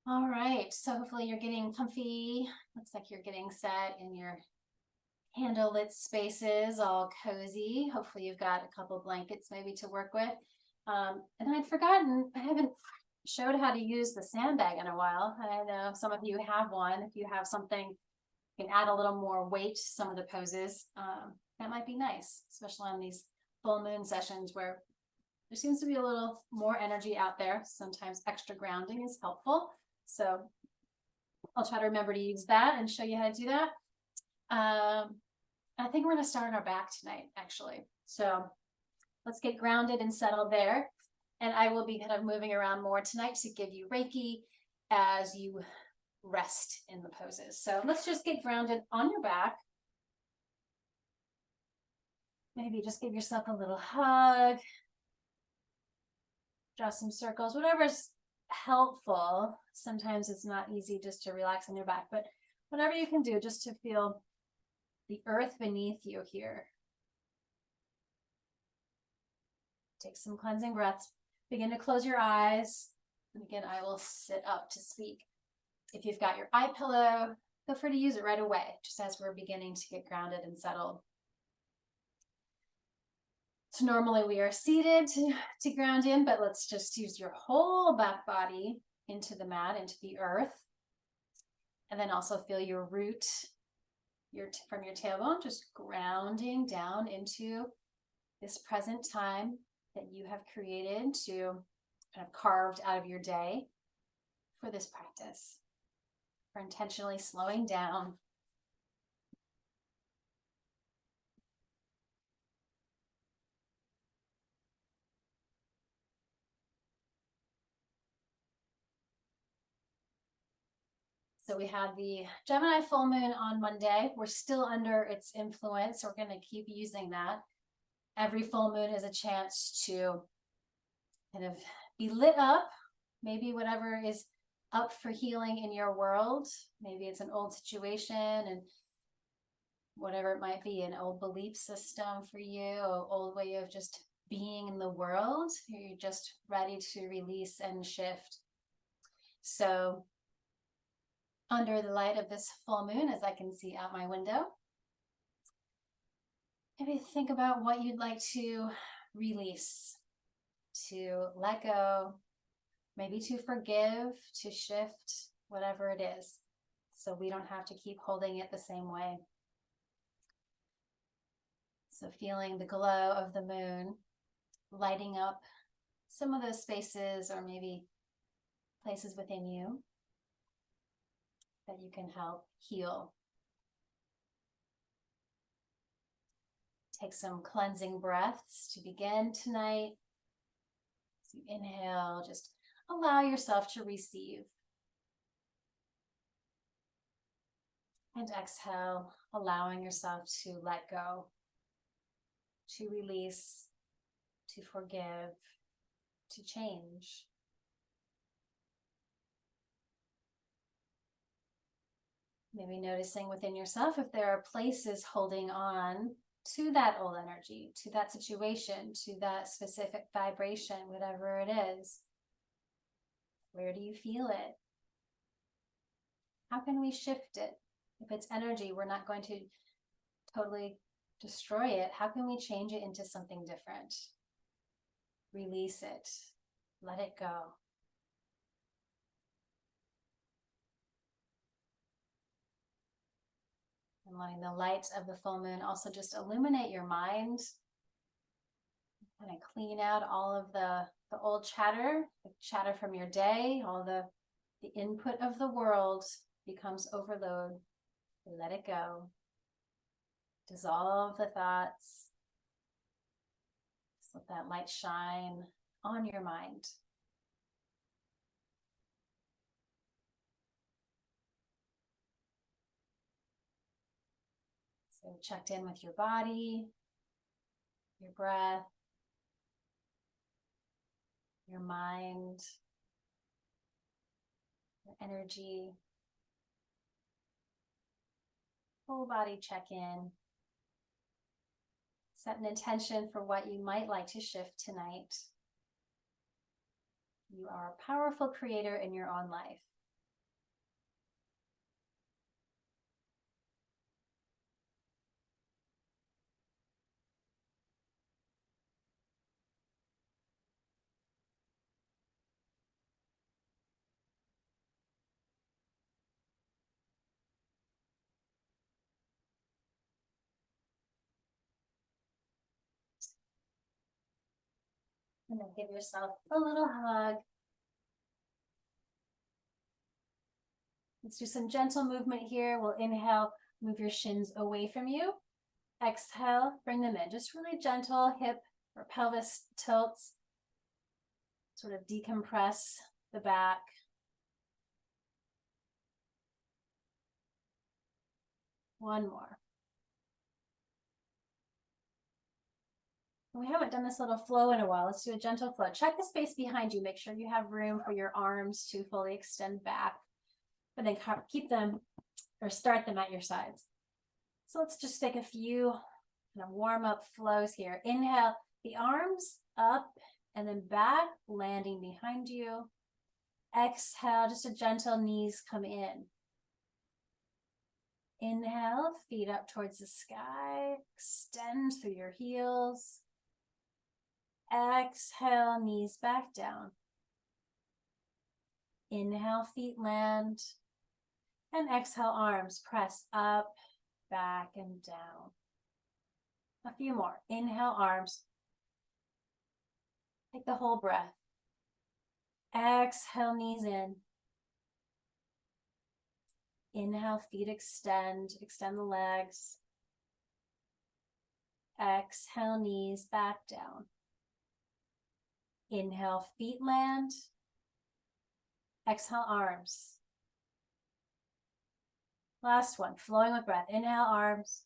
All right, so hopefully you're getting comfy. Looks like you're getting set in your candlelit spaces, all cozy. Hopefully you've got a couple blankets maybe to work with. And I'd forgotten, I haven't showed how to use the sandbag in a while. I know some of you have one. If you have something, you can add a little more weight to some of the poses. That might be nice, especially on these full moon sessions where there seems to be a little more energy out there. Sometimes extra grounding is helpful. So I'll try to remember to use that and show you how to do that. I think we're going to start on our back tonight, actually. So let's get grounded and settled there. And I will be kind of moving around more tonight to give you Reiki as you rest in the poses. So let's just get grounded on your back. Maybe just give yourself a little hug. Draw some circles, whatever's helpful. Sometimes it's not easy just to relax on your back, but whatever you can do just to feel the earth beneath you here. Take some cleansing breaths. Begin to close your eyes. And again, I will sit up to speak. If you've got your eye pillow, feel free to use it right away, just as we're beginning to get grounded and settled. So normally we are seated to ground in, but let's just use your whole back body into the mat, into the earth. And then also feel your root from your tailbone, just grounding down into this present time that you have created to kind of carved out of your day for this practice, for intentionally slowing down. So we had the Gemini full moon on Monday. We're still under its influence. So we're going to keep using that. Every full moon is a chance to kind of be lit up. Maybe whatever is up for healing in your world. Maybe it's an old situation and whatever it might be, an old belief system for you, an old way of just being in the world. You're just ready to release and shift. So under the light of this full moon, as I can see out my window, maybe think about what you'd like to release, to let go, maybe to forgive, to shift, whatever it is, so we don't have to keep holding it the same way. So feeling the glow of the moon, lighting up some of those spaces or maybe places within you that you can help heal. Take some cleansing breaths to begin tonight. So you inhale, just allow yourself to receive. And exhale, allowing yourself to let go, to release, to forgive, to change. Maybe noticing within yourself if there are places holding on to that old energy, to that situation, to that specific vibration, whatever it is. Where do you feel it? How can we shift it? If it's energy, we're not going to totally destroy it. How can we change it into something different? Release it. Let it go. And letting the light of the full moon also just illuminate your mind. Kind of clean out all of the old chatter, the chatter from your day, all the input of the world becomes overload. Let it go. Dissolve the thoughts. Just let that light shine on your mind. So checked in with your body, your breath, your mind, your energy. Full body check-in. Set an intention for what you might like to shift tonight. You are a powerful creator in your own life. And then give yourself a little hug. Let's do some gentle movement here. We'll inhale, move your shins away from you. Exhale, bring them in. Just really gentle hip or pelvis tilts. Sort of decompress the back. One more. We haven't done this little flow in a while. Let's do a gentle flow. Check the space behind you. Make sure you have room for your arms to fully extend back, but then keep them or start them at your sides. So let's just take a few kind of warm up flows here. Inhale, the arms up and then back, landing behind you. Exhale, just a gentle knees come in. Inhale, feet up towards the sky, extend through your heels. Exhale, knees back down. Inhale, feet land. And exhale, arms press up, back, and down. A few more. Inhale, arms. Take the whole breath. Exhale, knees in. Inhale, feet extend the legs. Exhale, knees back down. Inhale, feet land. Exhale, arms. Last one, flowing with breath. Inhale, arms.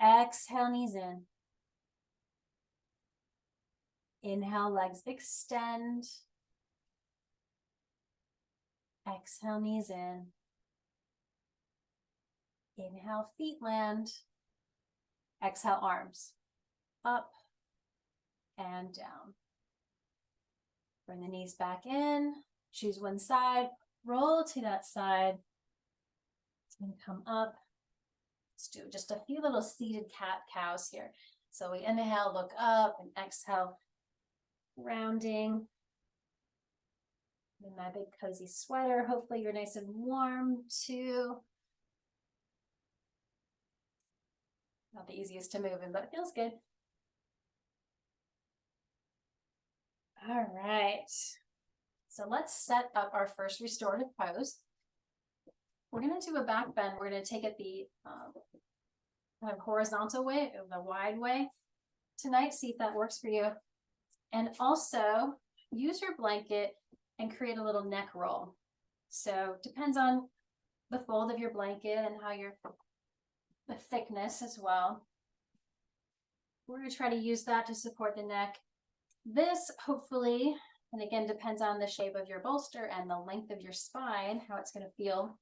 Exhale, knees in. Inhale, legs extend. Exhale, knees in. Inhale, feet land. Exhale, arms up and down. Bring the knees back in. Choose one side. Roll to that side. And come up. Let's do just a few little seated cat-cows here. So we inhale, look up, and exhale, rounding. In my big cozy sweater. Hopefully you're nice and warm too. Not the easiest to move in, but it feels good. All right. So let's set up our first restorative pose. We're going to do a back bend. We're going to take it the kind of horizontal way, the wide way tonight. See if that works for you. And also use your blanket and create a little neck roll. So depends on the fold of your blanket and how the thickness as well. We're going to try to use that to support the neck. This hopefully, and again, depends on the shape of your bolster and the length of your spine, how it's going to feel.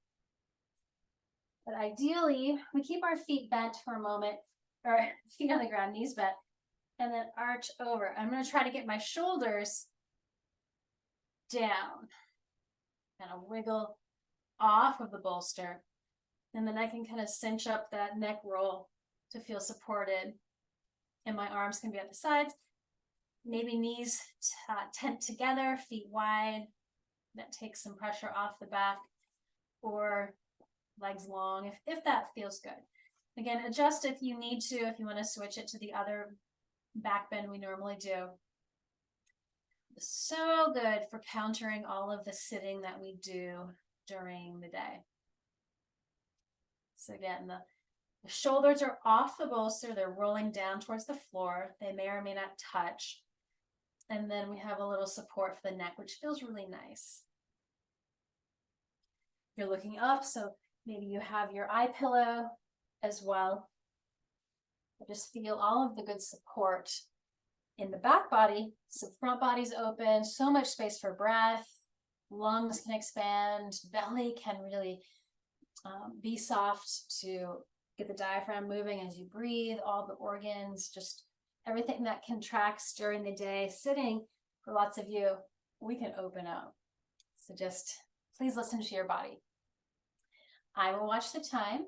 But ideally, we keep our feet bent for a moment, or feet on the ground, knees bent, and then arch over. I'm going to try to get my shoulders down, kind of wiggle off of the bolster, and then I can kind of cinch up that neck roll to feel supported, and my arms can be at the sides. Maybe knees tent together, feet wide. That takes some pressure off the back, or legs long if that feels good. Again, adjust if you need to, if you want to switch it to the other back bend we normally do. So good for countering all of the sitting that we do during the day. So again, the shoulders are off the bolster. They're rolling down towards the floor. They may or may not touch. And then we have a little support for the neck, which feels really nice. You're looking up, so maybe you have your eye pillow as well. Just feel all of the good support in the back body. So front body's open, so much space for breath. Lungs can expand, belly can really be soft to get the diaphragm moving as you breathe, all the organs, just everything that contracts during the day. Sitting, for lots of you, we can open up. So just please listen to your body. I will watch the time.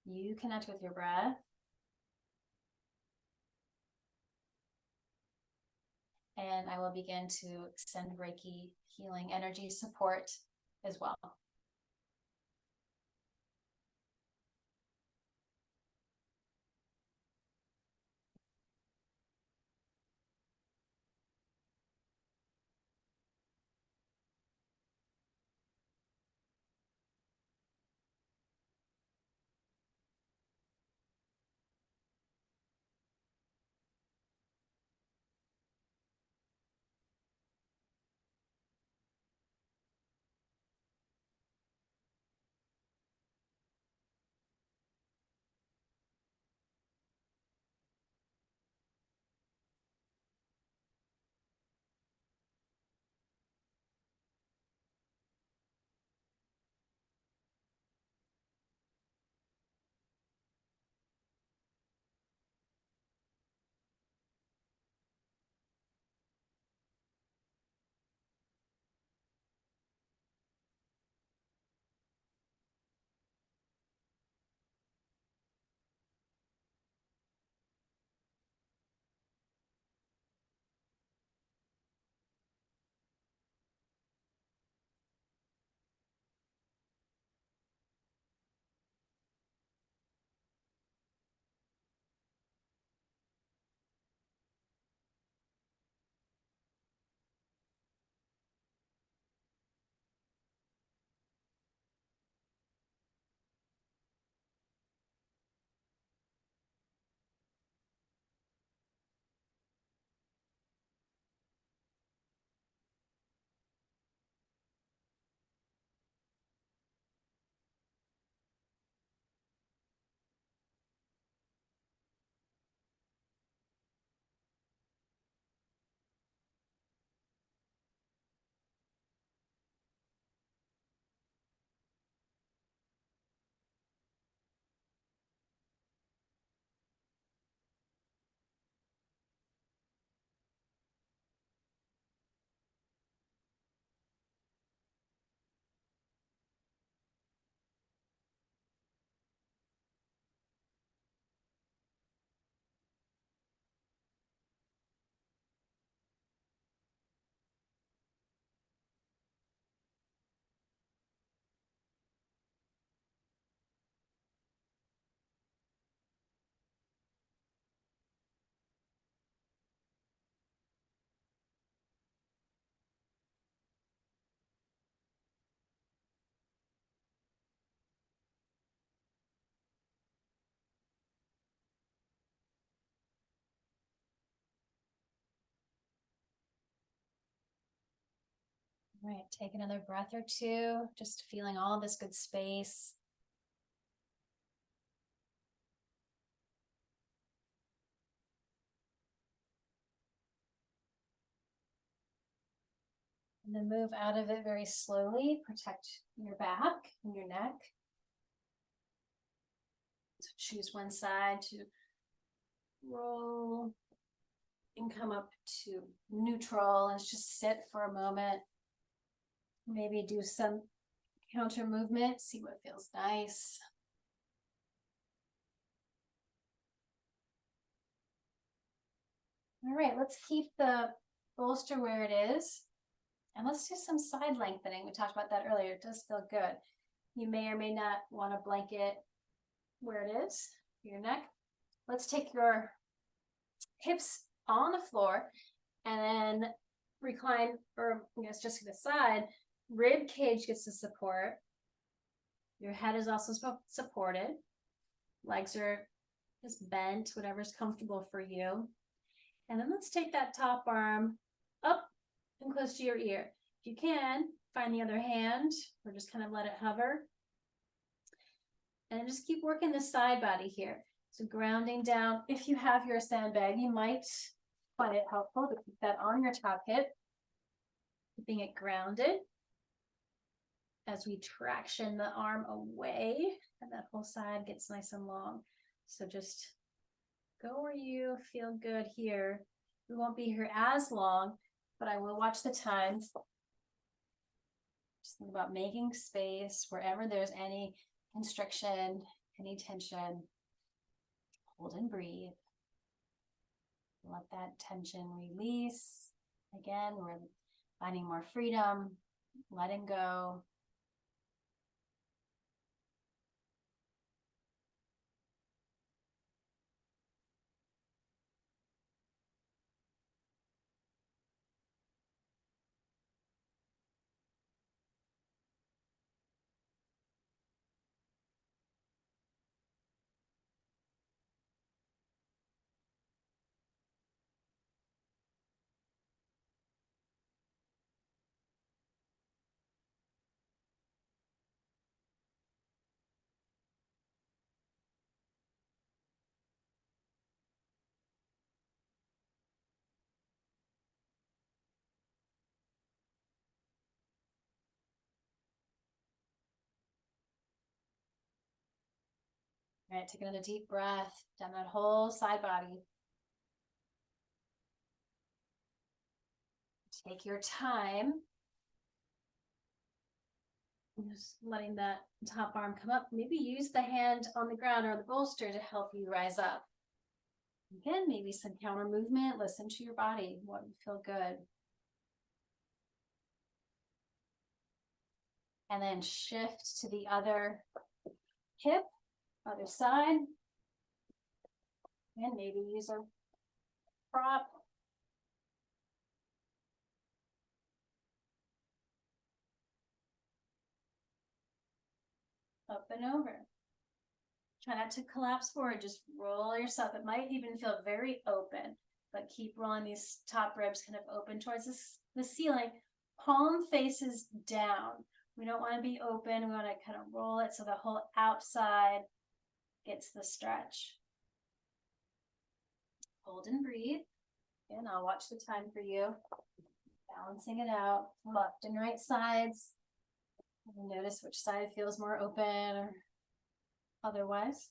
You connect with your breath. And I will begin to extend Reiki healing energy support as well. All right, take another breath or two, just feeling all this good space. And then move out of it very slowly. Protect your back and your neck. So choose one side to roll and come up to neutral. Let's just sit for a moment. Maybe do some counter movement, see what feels nice. All right, let's keep the bolster where it is. And let's do some side lengthening. We talked about that earlier. It does feel good. You may or may not want to blanket where it is, your neck. Let's take your hips on the floor and then recline, or I guess just to the side. Rib cage gets the support. Your head is also supported. Legs are just bent, whatever's comfortable for you. And then let's take that top arm up and close to your ear. If you can, find the other hand or just kind of let it hover. And just keep working the side body here. So grounding down. If you have your sandbag, you might find it helpful to keep that on your top hip, keeping it grounded as we traction the arm away, and that whole side gets nice and long. So just go where you feel good here. We won't be here as long, but I will watch the time. Just think about making space wherever there's any constriction, any tension. Hold and breathe. Let that tension release. Again, we're finding more freedom, letting go. All right, take another deep breath down that whole side body. Take your time. Just letting that top arm come up. Maybe use the hand on the ground or the bolster to help you rise up. Again, maybe some counter movement. Listen to your body. What would feel good? And then shift to the other hip, other side. And maybe use a prop. Up and over. Try not to collapse forward, just roll yourself. It might even feel very open, but keep rolling these top ribs kind of open towards the ceiling. Palm faces down. We don't want to be open. We want to kind of roll it so the whole outside gets the stretch. Hold and breathe. And I'll watch the time for you. Balancing it out, left and right sides. Notice which side feels more open or otherwise.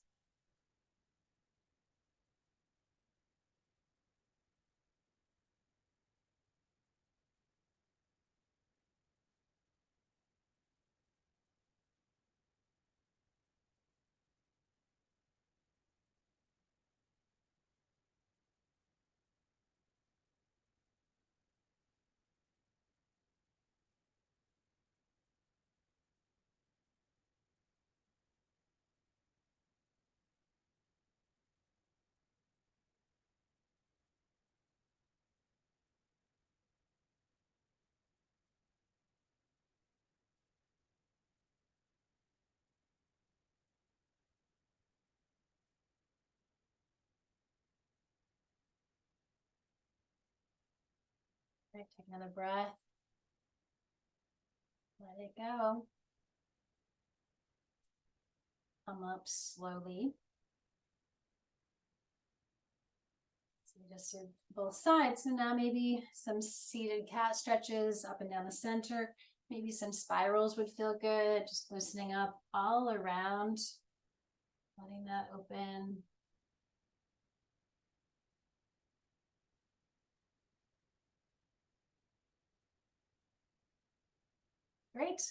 Okay, take another breath. Let it go. Come up slowly. So we just did both sides. So now maybe some seated cat stretches up and down the center. Maybe some spirals would feel good. Just loosening up all around. Letting that open. Great.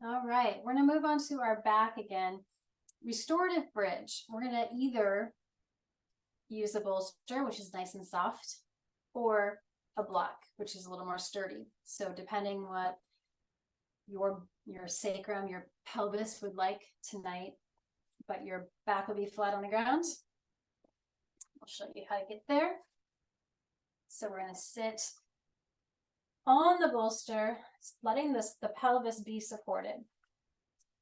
All right, we're gonna move on to our back again. Restorative bridge. We're gonna either use a bolster, which is nice and soft, or a block, which is a little more sturdy. So depending what your sacrum, your pelvis would like tonight, but your back will be flat on the ground. I'll show you how to get there. So we're gonna sit on the bolster, letting the pelvis be supported.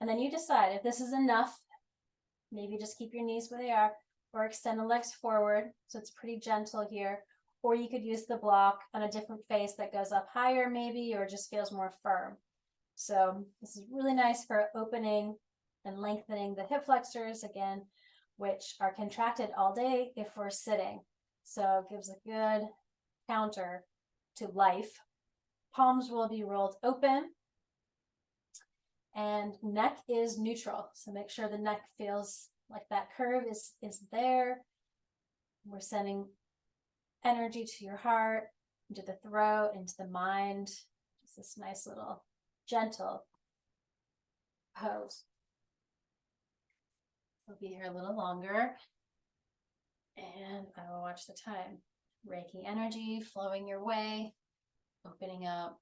And then you decide if this is enough, maybe just keep your knees where they are, or extend the legs forward. So it's pretty gentle here. Or you could use the block on a different face that goes up higher maybe, or just feels more firm. So this is really nice for opening and lengthening the hip flexors again, which are contracted all day if we're sitting. So it gives a good counter to life. Palms will be rolled open and neck is neutral. So make sure the neck feels like that curve is there. We're sending energy to your heart, into the throat, into the mind. Just this nice little gentle pose. We'll be here a little longer. And I will watch the time. Reiki energy flowing your way, opening up.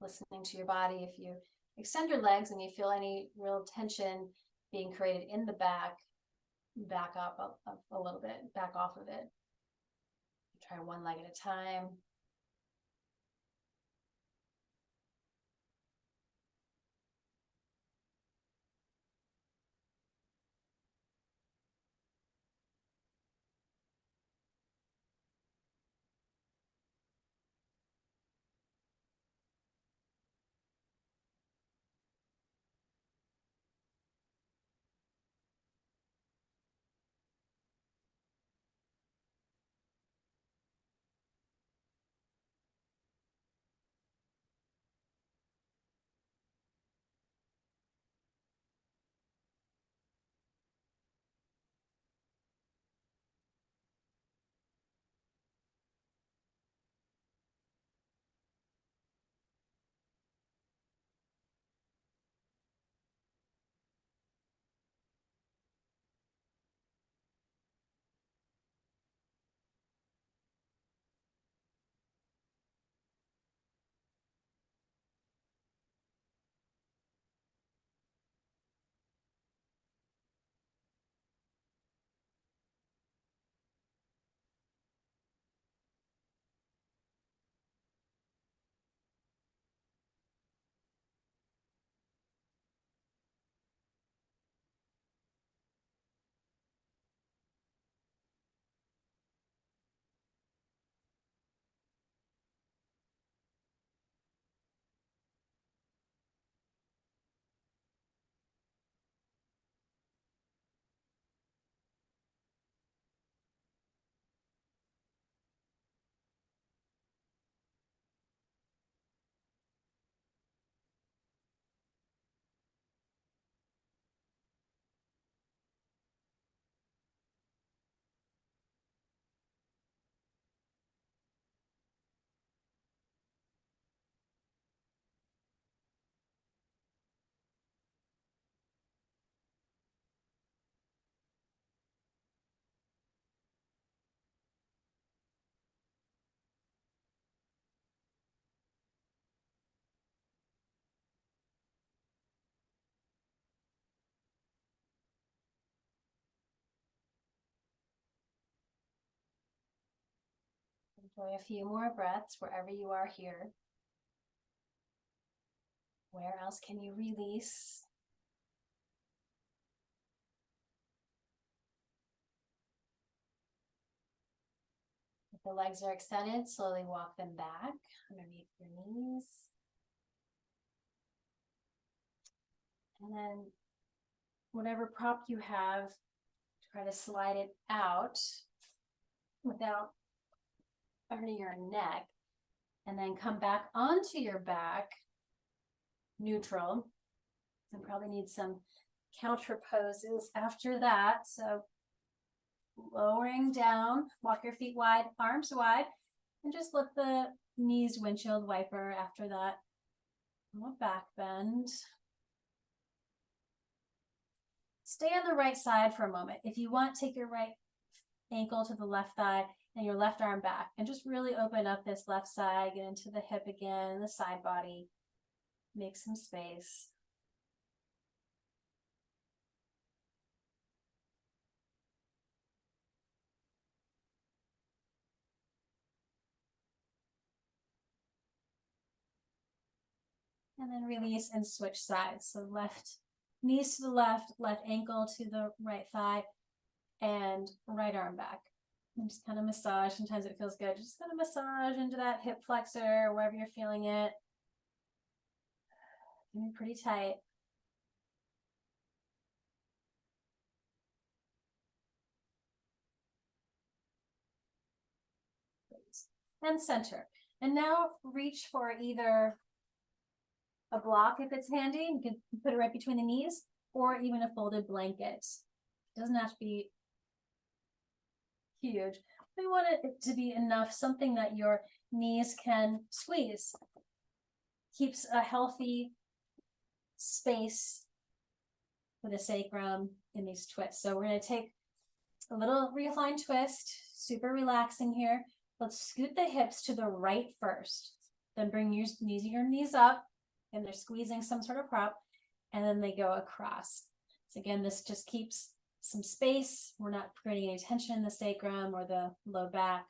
Listening to your body. If you extend your legs and you feel any real tension being created in the back up a little bit, back off of it. Try one leg at a time. Enjoy a few more breaths wherever you are here. Where else can you release? The legs are extended, slowly walk them back underneath your knees. And then whatever prop you have, try to slide it out without hurting your neck. And then come back onto your back, neutral. And probably need some counter poses after that. So lowering down, walk your feet wide, arms wide, and just let the knees windshield wiper after that. Back bend. Stay on the right side for a moment. If you want, take your right ankle to the left thigh and your left arm back, and just really open up this left side, get into the hip again, the side body, make some space. And then release and switch sides. So left knees to the left ankle to the right thigh, and right arm back. And just kind of massage. Sometimes it feels good. Just kind of massage into that hip flexor, wherever you're feeling it. Getting pretty tight. And center. And now reach for either a block if it's handy. You can put it right between the knees, or even a folded blanket. It doesn't have to be huge. We want it to be enough, something that your knees can squeeze. Keeps a healthy space for the sacrum in these twists. So we're going to take a little reclined twist, super relaxing here. Let's scoot the hips to the right first. Then bring your knees up, and they're squeezing some sort of prop, and then they go across. So again, this just keeps some space. We're not creating any tension in the sacrum or the low back.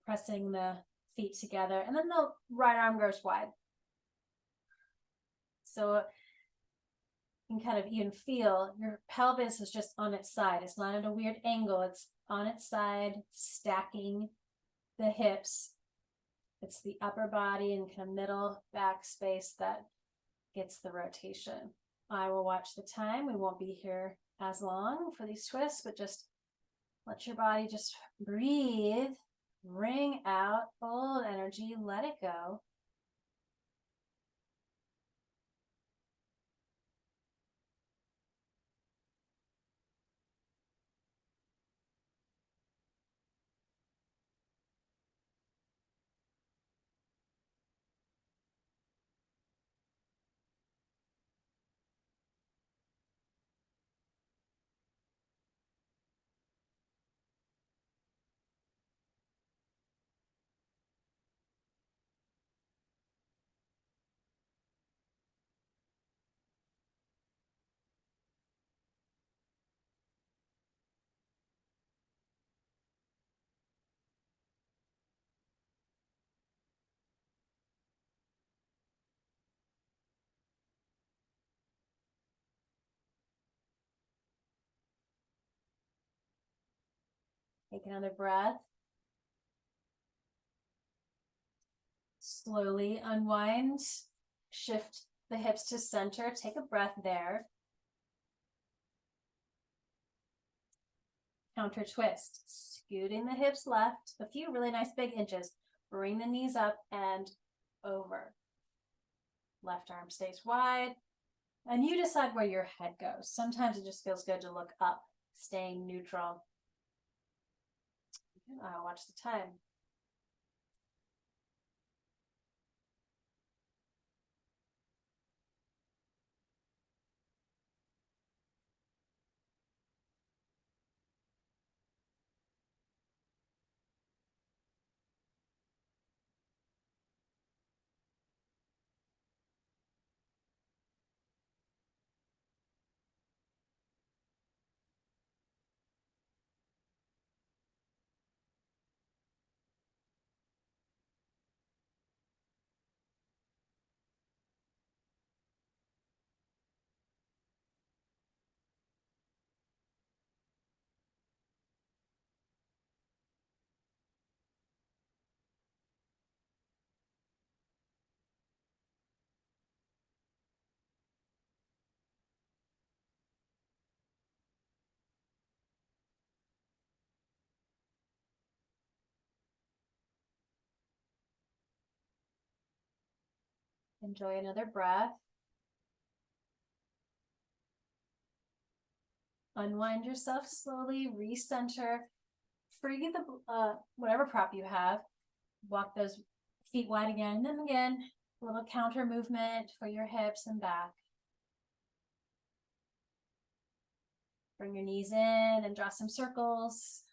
Pressing the feet together, and then the right arm goes wide. So you can kind of even feel your pelvis is just on its side. It's not at a weird angle. It's on its side, stacking the hips. It's the upper body and kind of middle back space that gets the rotation. I will watch the time. We won't be here as long for these twists, but just let your body just breathe, bring out old energy, let it go. Take another breath. Slowly unwind, shift the hips to center. Take a breath there. Counter twist, scooting the hips left, a few really nice big inches. Bring the knees up and over. Left arm stays wide. And you decide where your head goes. Sometimes it just feels good to look up, staying neutral. I'll watch the time. Enjoy another breath. Unwind yourself slowly, recenter, free the whatever prop you have. Walk those feet wide again and again. A little counter movement for your hips and back. Bring your knees in and draw some circles.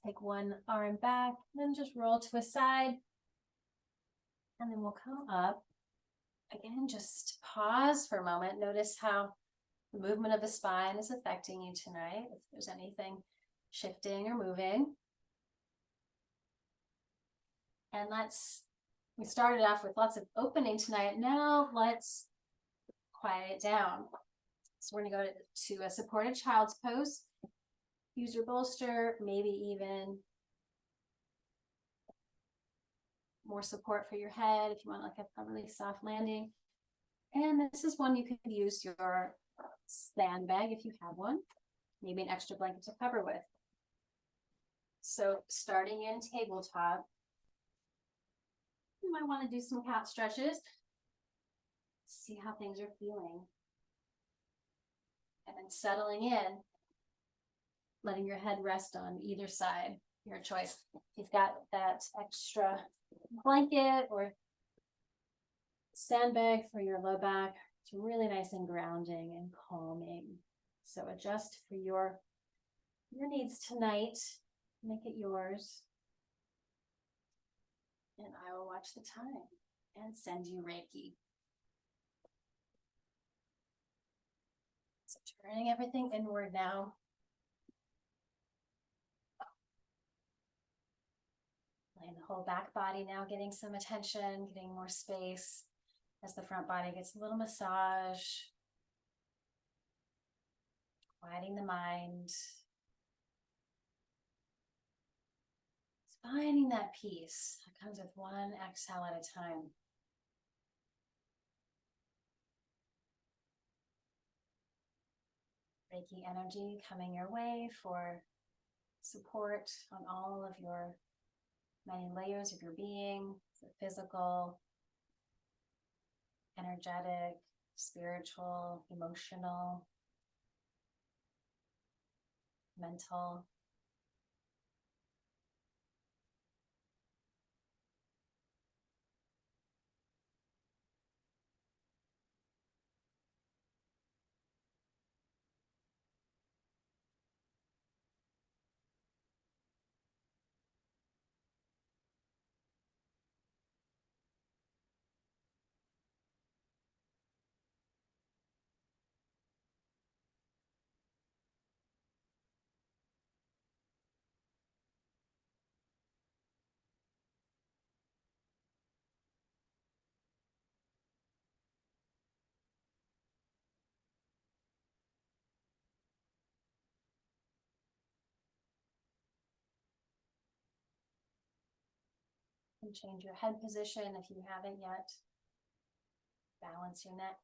Take one arm back, then just roll to a side. And then we'll come up. Again, just pause for a moment. Notice how the movement of the spine is affecting you tonight. If there's anything shifting or moving. And we started off with lots of opening tonight. Now let's quiet it down. So we're gonna go to a supported child's pose. Use your bolster, maybe even more support for your head if you want like a really soft landing. And this is one you could use your sandbag if you have one, maybe an extra blanket to cover with. So starting in tabletop, you might want to do some cat stretches. See how things are feeling. And then settling in, letting your head rest on either side, your choice. If you've got that extra blanket or sandbag for your low back, it's really nice and grounding and calming. So adjust for your needs tonight. Make it yours. And I will watch the time and send you Reiki. So turning everything inward now. And the whole back body now getting some attention, getting more space as the front body gets a little massage. Quieting the mind. Finding that peace that comes with one exhale at a time. Reiki energy coming your way for support on all of your many layers of your being, the physical, energetic, spiritual, emotional, mental. And change your head position if you haven't yet. Balance your neck.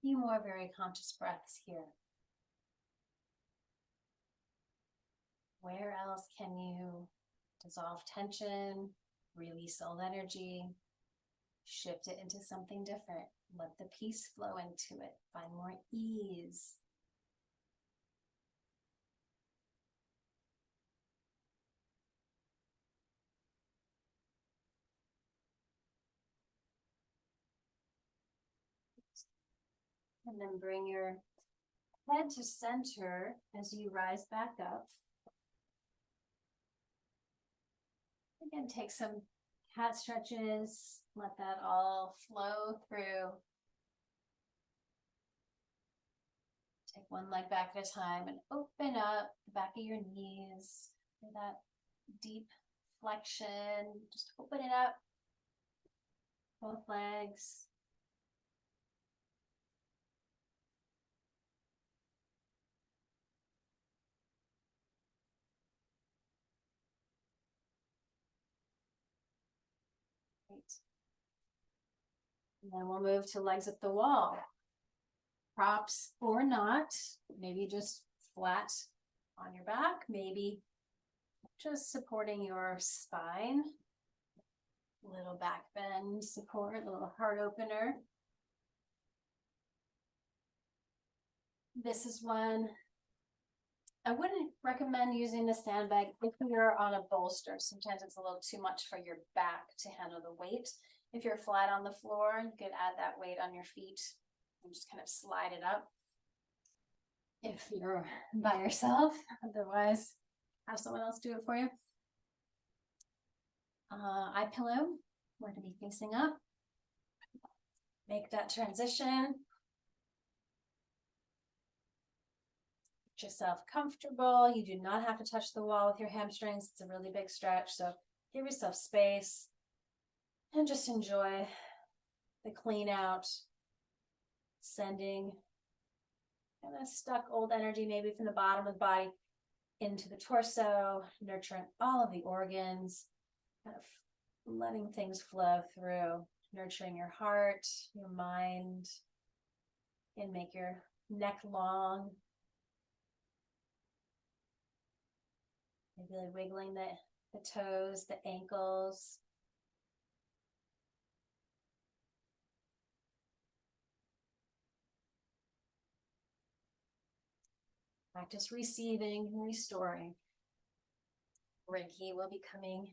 few more very conscious breaths here. Where else can you dissolve tension, release old energy, shift it into something different? Let the peace flow into it. Find more ease. And then bring your head to center as you rise back up. Again, take some cat stretches. Let that all flow through. Take one leg back at a time and open up the back of your knees. Feel that deep flexion. Just open it up. Both legs. Great. And then we'll move to legs at the wall. Props or not, maybe just flat on your back, maybe just supporting your spine. Little back bend support, a little heart opener. This is one I wouldn't recommend using the sandbag if you're on a bolster. Sometimes it's a little too much for your back to handle the weight. If you're flat on the floor, you could add that weight on your feet and just kind of slide it up. If you're by yourself, otherwise have someone else do it for you. Eye pillow, we're going to be facing up. Make that transition. Get yourself comfortable. You do not have to touch the wall with your hamstrings. It's a really big stretch, so give yourself space and just enjoy the clean out, sending kind of stuck old energy maybe from the bottom of the body into the torso, nurturing all of the organs, kind of letting things flow through, nurturing your heart, your mind, and make your neck long. Maybe like wiggling the toes, the ankles. Practice receiving and restoring. Reiki will be coming.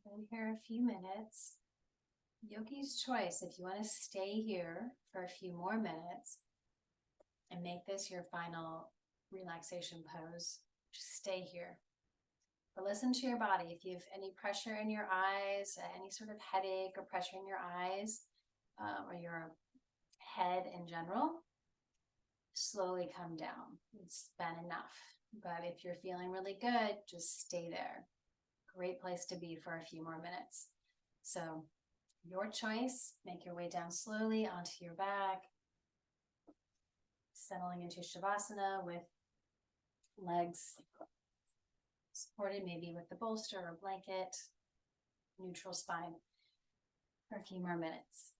We've been here a few minutes. Yogi's choice, if you want to stay here for a few more minutes and make this your final relaxation pose, just stay here. But listen to your body. If you have any pressure in your eyes, any sort of headache or pressure in your eyes, or your head in general, slowly come down. It's been enough. But if you're feeling really good, just stay there. Great place to be for a few more minutes. So your choice, make your way down slowly onto your back, settling into Shavasana with legs supported maybe with the bolster or blanket, neutral spine for a few more minutes.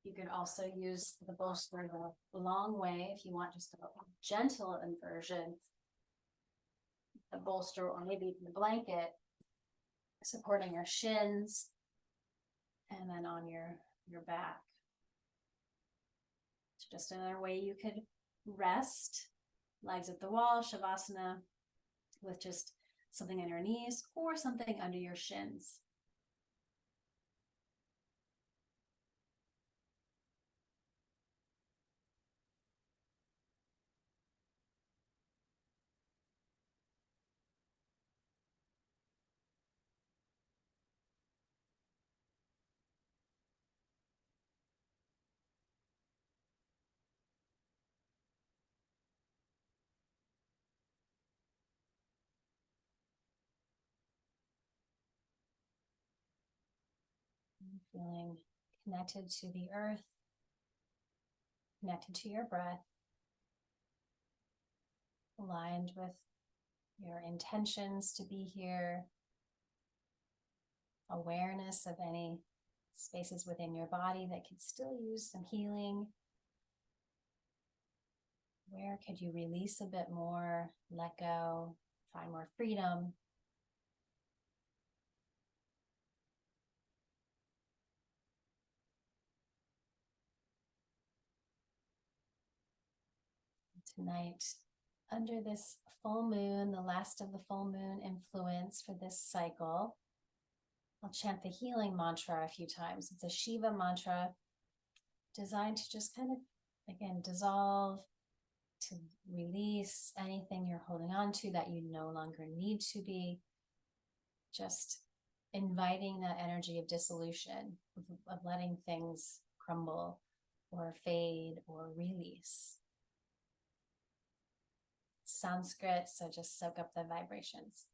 You could also use the bolster the long way if you want just a gentle inversion. The bolster or maybe the blanket supporting your shins and then on your back. So just another way you could rest, legs at the wall, Shavasana, with just something on your knees or something under your shins. Feeling connected to the earth, connected to your breath, aligned with your intentions to be here, awareness of any spaces within your body that could still use some healing. Where could you release a bit more, let go, find more freedom? Tonight, under this full moon, the last of the full moon influence for this cycle, I'll chant the healing mantra a few times. It's a Shiva mantra designed to just kind of, again, dissolve, to release anything you're holding on to that you no longer need to be. Just inviting that energy of dissolution, of letting things crumble or fade or release. Sanskrit, so just soak up the vibrations.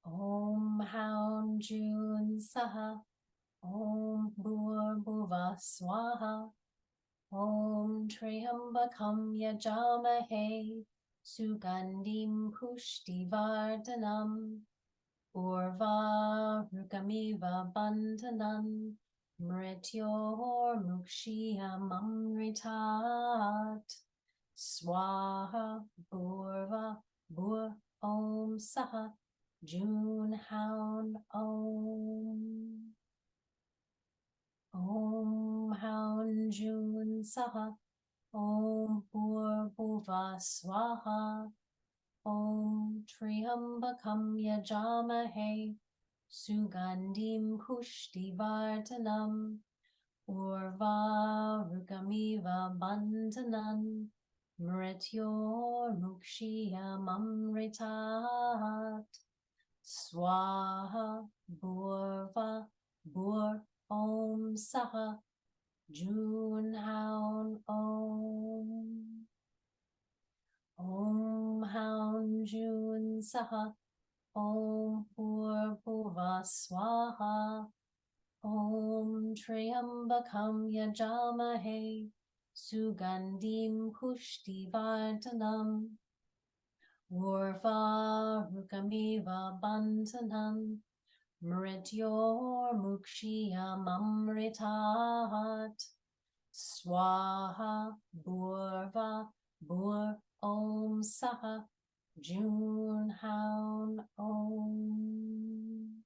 Om Haun Jun Saha, Om Bhur Bhuva Swaha, Om Triambakam Yajamahe, Sugandim Pushtivardhanam, Urva Rukamiva Bandhanan, Mrityor Mukshiyam Amritat, Swaha Bhurva Bhur Om Saha, Jun Haun Om. Om Haun Jun Saha, Om Bhur Bhuva Swaha, Om Triambakam Yajamahe, Sugandim Pushtivardhanam, Urva Rukamiva Bandhanan, Mrityor Mukshiyam Amritat, Swaha Bhurva Bhur Om Saha, Jun Haun Om. Om Haun Jun Saha, Om Bhur Bhuva Swaha, Om Triambakam Yajamahe, Sugandim Pushtivardhanam, Urva Rukamiva Bandhanan, Mrityor Mukshiyam Amritat, Swaha Bhurva Bhur Om Saha, Jun Haun Om.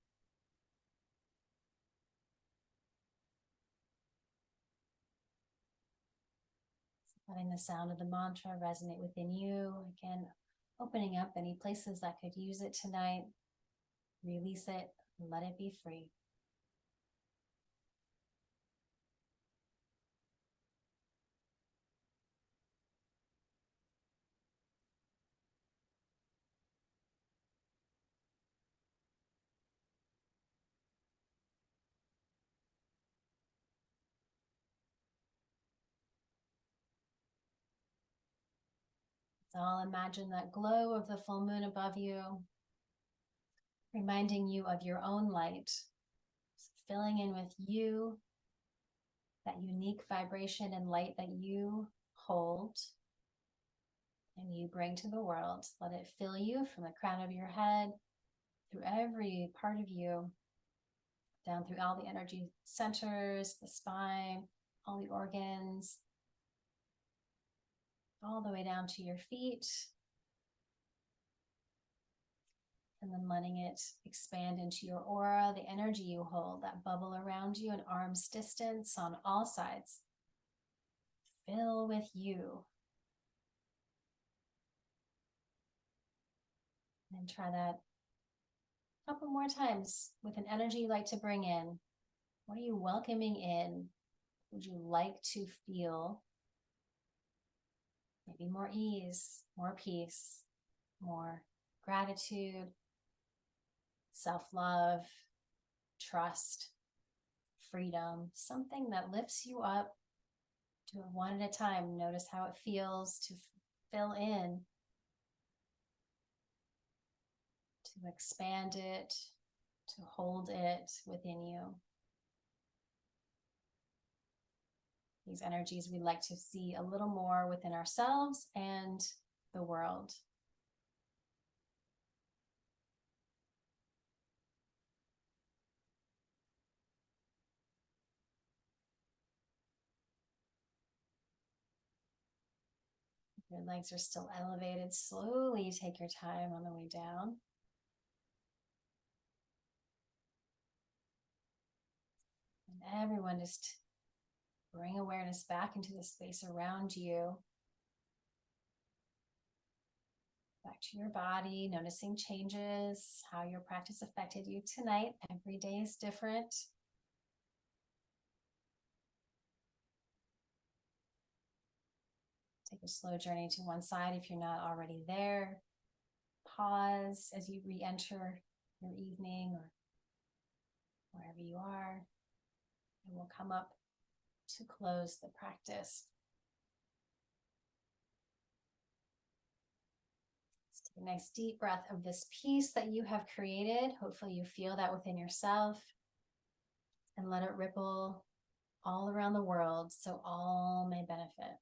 Letting the sound of the mantra resonate within you. Again, opening up any places that could use it tonight. Release it, let it be free. So I'll imagine that glow of the full moon above you, reminding you of your own light, filling in with you, that unique vibration and light that you hold and you bring to the world. Let it fill you from the crown of your head, through every part of you, down through all the energy centers, the spine, all the organs, all the way down to your feet. And then letting it expand into your aura, the energy you hold, that bubble around you, an arm's distance on all sides. Fill with you. And try that a couple more times with an energy you like to bring in. What are you welcoming in? Would you like to feel? Maybe more ease, more peace, more gratitude, self-love, trust, freedom, something that lifts you up. Do it one at a time. Notice how it feels to fill in, to expand it, to hold it within you. These energies we like to see a little more within ourselves and the world. If your legs are still elevated, slowly take your time on the way down. And everyone just bring awareness back into the space around you. Back to your body, noticing changes, how your practice affected you tonight. Every day is different. Take a slow journey to one side if you're not already there. Pause as you re-enter your evening or wherever you are. And we'll come up to close the practice. Let's take a nice deep breath of this peace that you have created. Hopefully you feel that within yourself. And let it ripple all around the world so all may benefit.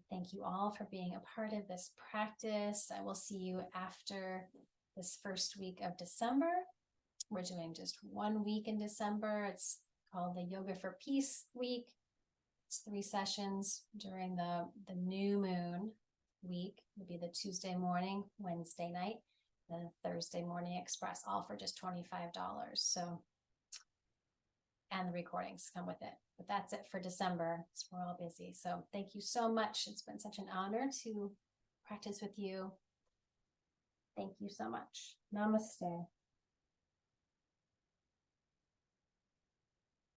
Thank you all for being a part of this practice. I will see you after this first week of December. We're doing just 1 week in December. It's called the Yoga for Peace week. It's 3 sessions during the new moon week. It'll be the Tuesday morning, Wednesday night, then Thursday morning express, all for just $25. So, and the recordings come with it. But that's it for December, because we're all busy. So thank you so much. It's been such an honor to practice with you. Thank you so much. Namaste.